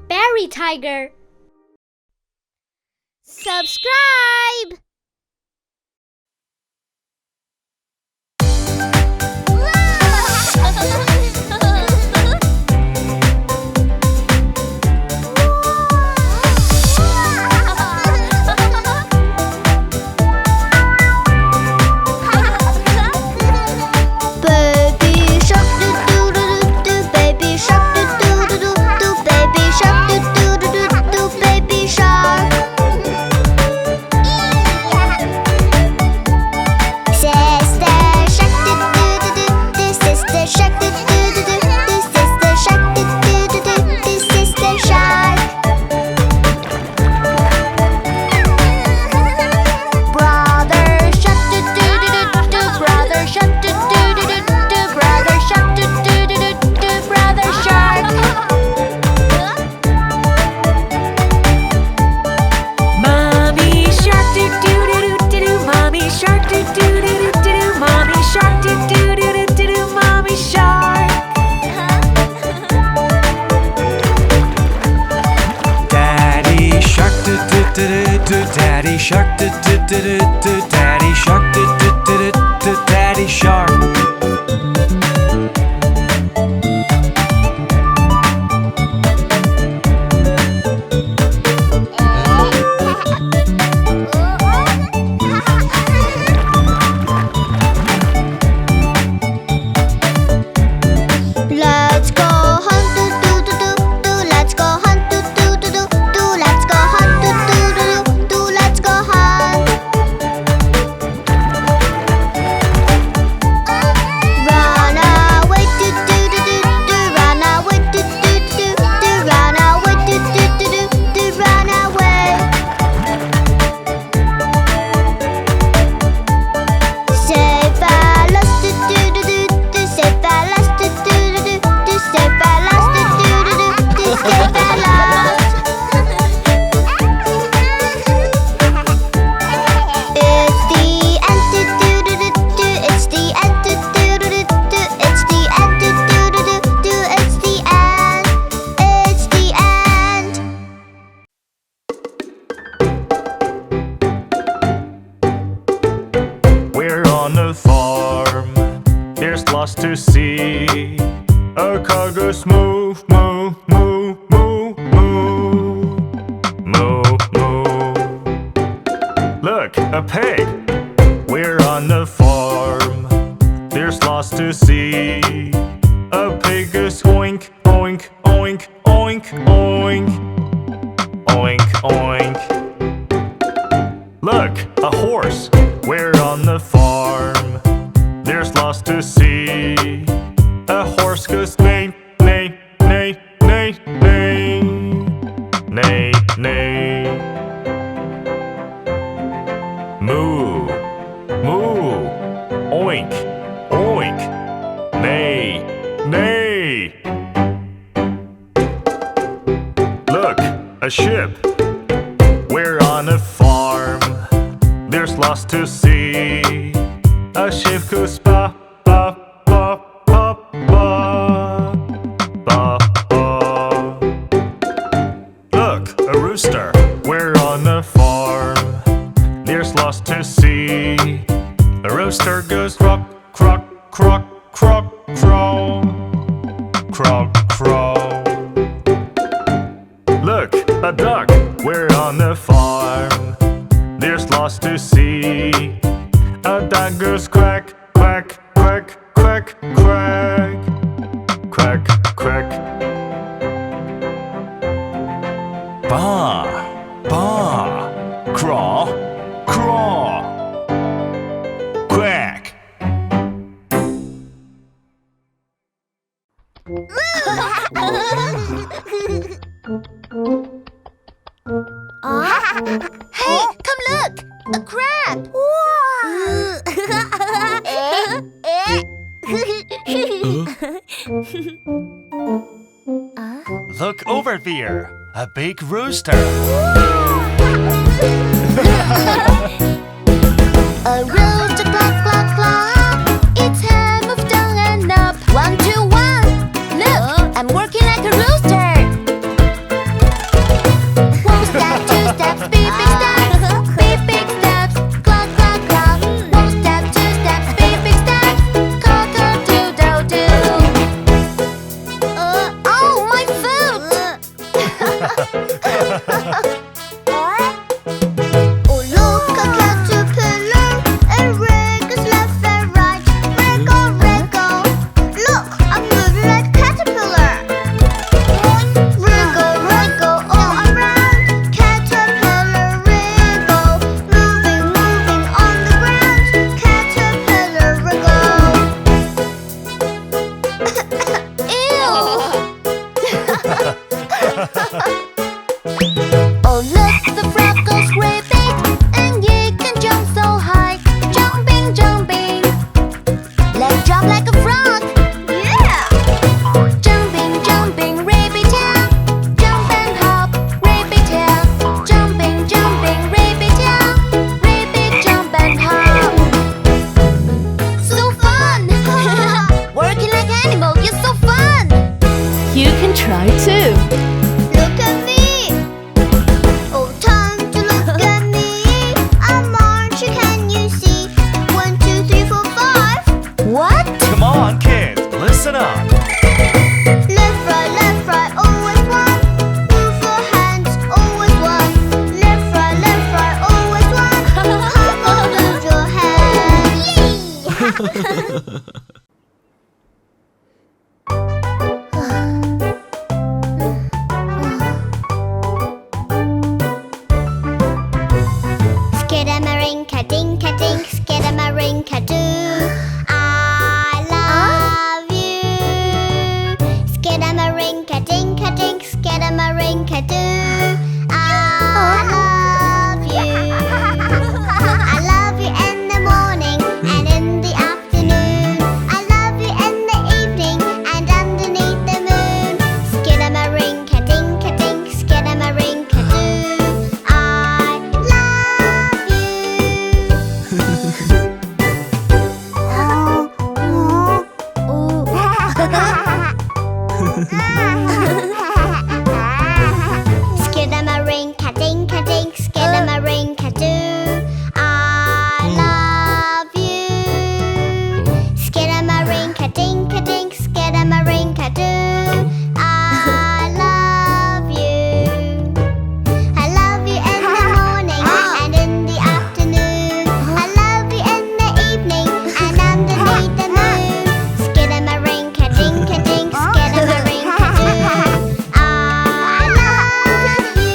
BarryTiger. Subscribe! Daddy shark, do do do do do. Daddy shark, do do do do do. Daddy shark. Let's go hunt, do do do do do. Let's go hunt, do do do do do. Let's go hunt, do do do do do. Let's go hunt. Run away, do do do do do. Run away, do do do do. Run away, do do do do do. Run away. Save Alice, do do do do do. Save Alice, do do do do do. Save Alice, do do do do do. Save Alice. It's the end, do do do do do. It's the end, do do do do do. It's the end, do do do do do. It's the end. It's the end. We're on a farm. There's lots to see. A car goes moo, moo, moo, moo, moo. Moo, moo. Look, a pig. We're on a farm. There's lots to see. A pig goes oink, oink, oink, oink, oink. Oink, oink. Look, a horse. We're on the farm. There's lots to see. A horse goes neigh, neigh, neigh, neigh, neigh. Neigh, neigh. Moo, moo. Oink, oink. Neigh, neigh. Look, a ship. We're on a farm. There's lots to see. A ship goes ba ba ba ba ba ba ba. Look, a rooster. We're on a farm. There's lots to see. A rooster goes croak, croak, croak, croak, crow. Croak, crow. Look, a duck. We're on the farm. There's lots to see. A duck goes quack, quack, quack, quack, quack. Quack, quack. Ba, ba. Craw, craw. Quack. Hey, come look! A crab! Look over there. A big rooster. A rooster cluck, cluck, cluck. Its head moved down and up. 1, 2, 1. Look, I'm I too. Look at me. Oh, time to look at me. I'm marching, can you see? 1, 2, 3, 4, 5. What? Come on, kids, listen up. Left, right, always one. Move your hands, always one. Left, right, always one. Come on, move your hands. Skidamarinka-dinka-dink, skidamarinka-doo. I love you. Skidamarinka-dinka-dink, skidamarinka-doo. I love you. I love you in the morning and in the afternoon. I love you in the evening and underneath the moon. Skidamarinka-dinka-dink, skidamarinka-doo. I love you. Skidamarinka-dinka-dink, skidamarinka-doo. I love you. Skidamarinka-dinka-dink, skidamarinka-doo. I love you. I love you in the morning and in the afternoon. I love you in the evening and underneath the moon. Skidamarinka-dinka-dink, skidamarinka-doo. I love you.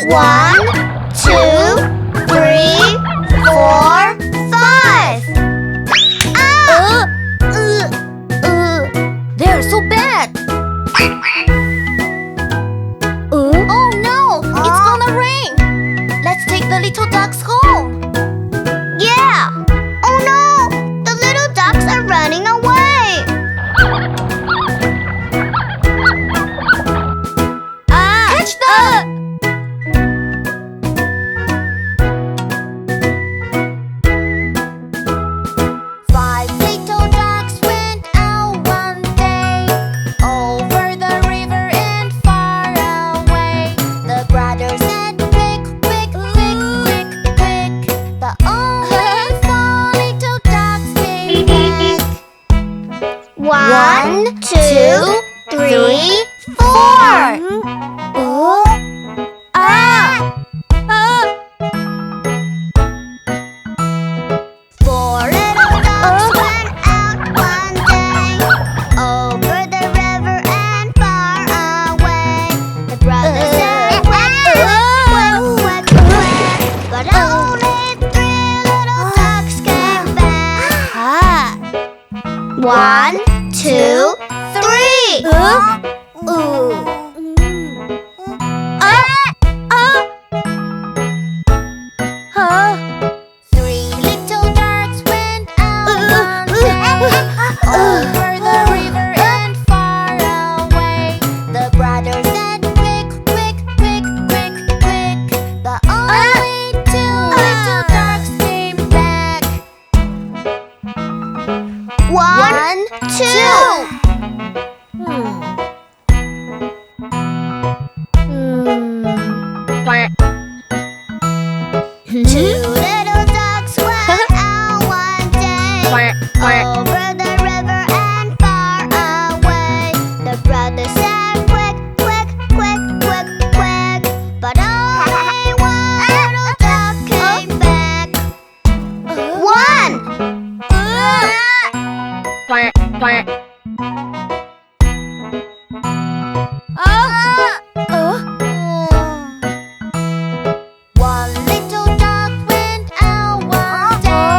1, 2, 3, 4, 5. They're so bad. Oh no, it's gonna rain. Let's take the little ducks home. Yeah. Oh no, the little ducks are running away. Catch them! 5 little ducks went out one day, over the river and far away. The brother said, quick, quick, quick, quick, quick. But only 4 little ducks came back. 1, 2, 3, 4. Four little ducks went out one day, over the river and far away. The brother said, quack, quack, quack, quack, quack. But only 3 little ducks came back. 1, 2, 3. Three little ducks went out one day, over the river and far away. The brother said, quick, quick, quick, quick, quick. But only 2 little ducks came back. 1, 2. 2 little ducks went out one day, over the river and far away. The brother said, quick, quick, quick, quick, quick. But only 1 little duck came back. 1. One little duck went out one day,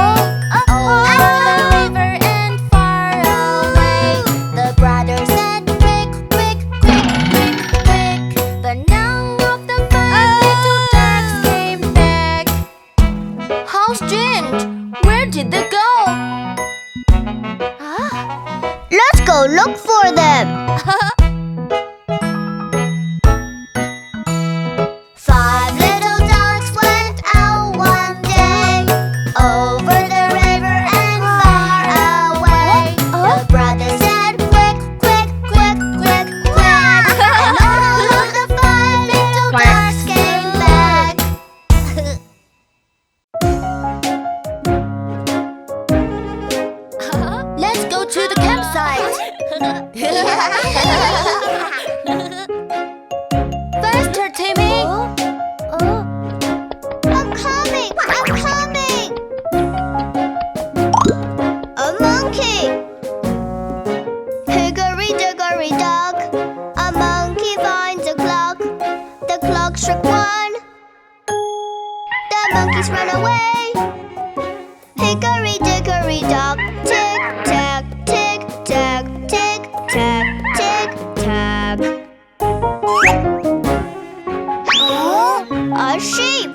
over the river and far away. The brother said, quick, quick, quick, quick, quick. But none of the 5 little ducks came back. How strange! Where did they go? Let's go look for them. 5 little ducks went out one day, Faster, Timmy! I'm coming! I'm coming! A monkey! Hickory-dickory dock, a monkey finds a clock. The clock struck one. The monkeys ran away. Hickory-dickory dock, tick-tack, tick-tack, tick-tack, tick-tack. A sheep!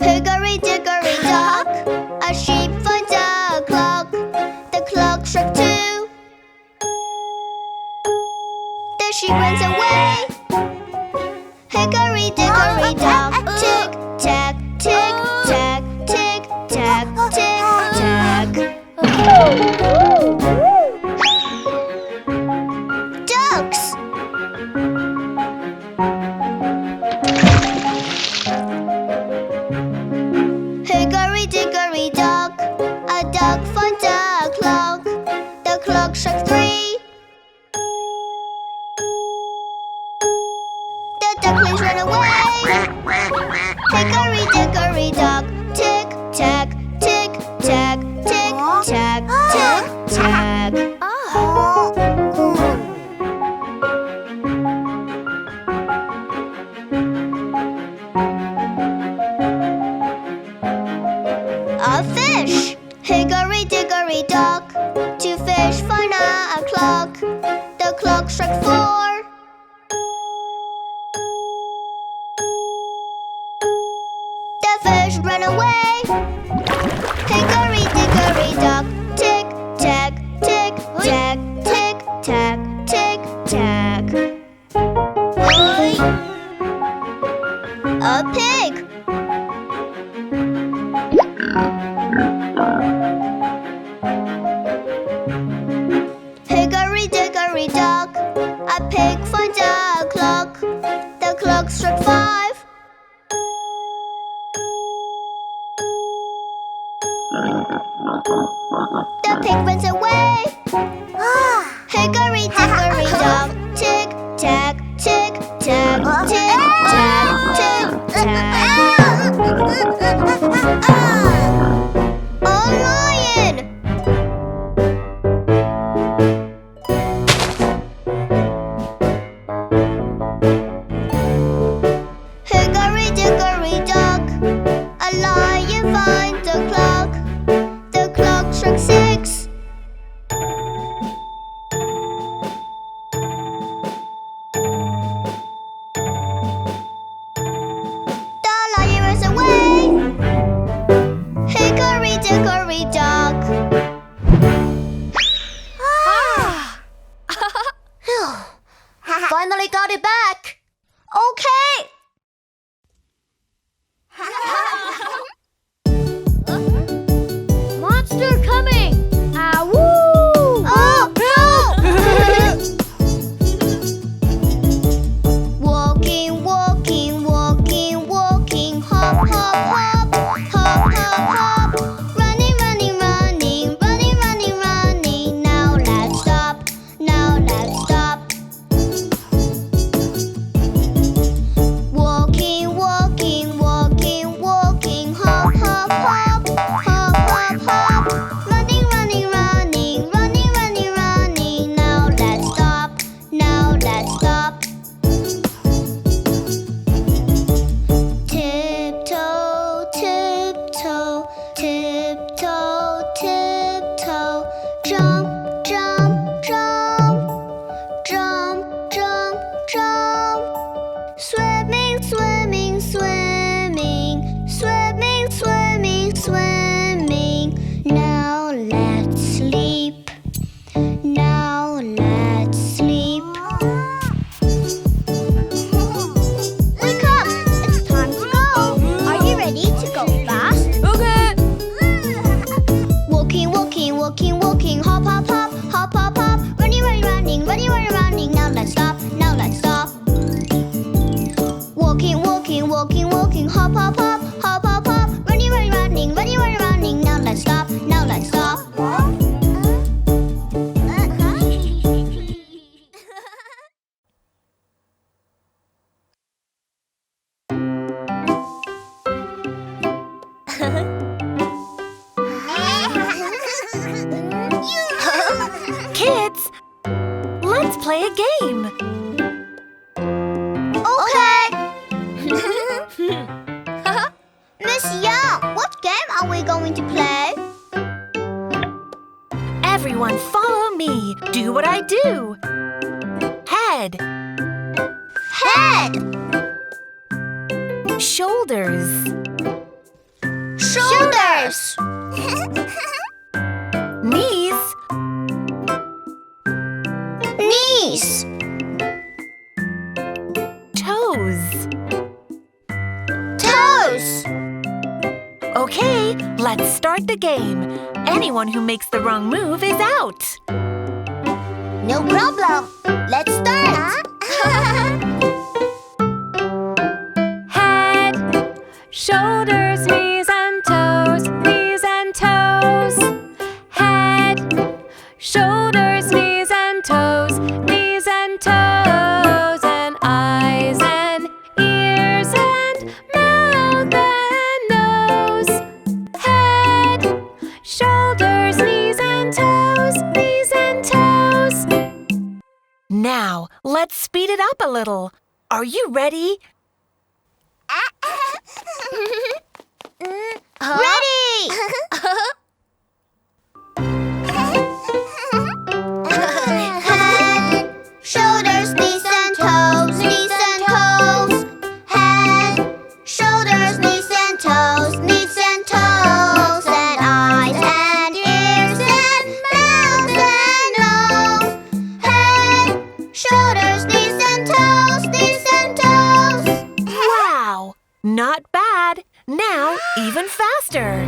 Hickory-dickory dock, a sheep finds a clock. The clock struck two. The sheep runs away. Hickory-dickory dock, tick-tack, tick-tack, tick-tack, tick-tack. Ducks! Hickory-dickory dock, a duck finds a clock. The clock struck three. The ducklings ran away. Hickory-dickory dock, tick-tack, tick-tack, tick-tack, tick-tack. A fish! Hickory-dickory dock, two fish find a clock. The clock struck four. The fish ran away. Hickory-dickory dock, tick-tack, tick-tack, tick-tack, tick-tack. A pig! Hickory-dickory dock, a pig finds a clock. The clock struck five. The pig runs away. Hickory-dickory dock, tick-tack, tick-tack, tick-tack, tick-tack. A lion! Hickory-dickory dock, a lion finds a clock. The clock struck six. The lion runs away. Hickory-dickory dock. Finally got it back! Okay. Monster coming! Ah, woo! Oh, no! Walking, walking, walking, walking, hop, hop, hop, hop, hop, hop. Running, running, running, running, running, running. Now let's stop, now let's stop. Walking, walking, walking, walking, hop, hop, hop, hop, hop, hop. Running, running, running, running, running, running. Now let's stop, now let's stop. Tiptoe, tiptoe, tiptoe, tiptoe. Jump, jump, jump. Jump, jump, jump. Swimming, swimming, swimming. Swimming, swimming, swimming. Now let's sleep. Now let's sleep. are we going to play? Everyone follow me. Do what I do. Head. Head. Shoulders. Shoulders. Knees. Knees. Toes. Toes. Okay, let's start the game. Anyone who makes the wrong move is out. No problem. Let's start. Head, shoulders, knees and toes, knees and toes. Head, shoulders, knees and toes, knees and toes. And eyes and ears and mouth and nose. Head, shoulders, knees and toes, knees and toes. Now, let's speed it up a little. Are you ready? Ready. Head, shoulders, knees and toes, knees and toes. Head, shoulders, knees and toes, knees and toes. And eyes and ears and mouth and nose. Head, shoulders, knees and toes, knees and toes. Wow! Not bad. Now, even faster.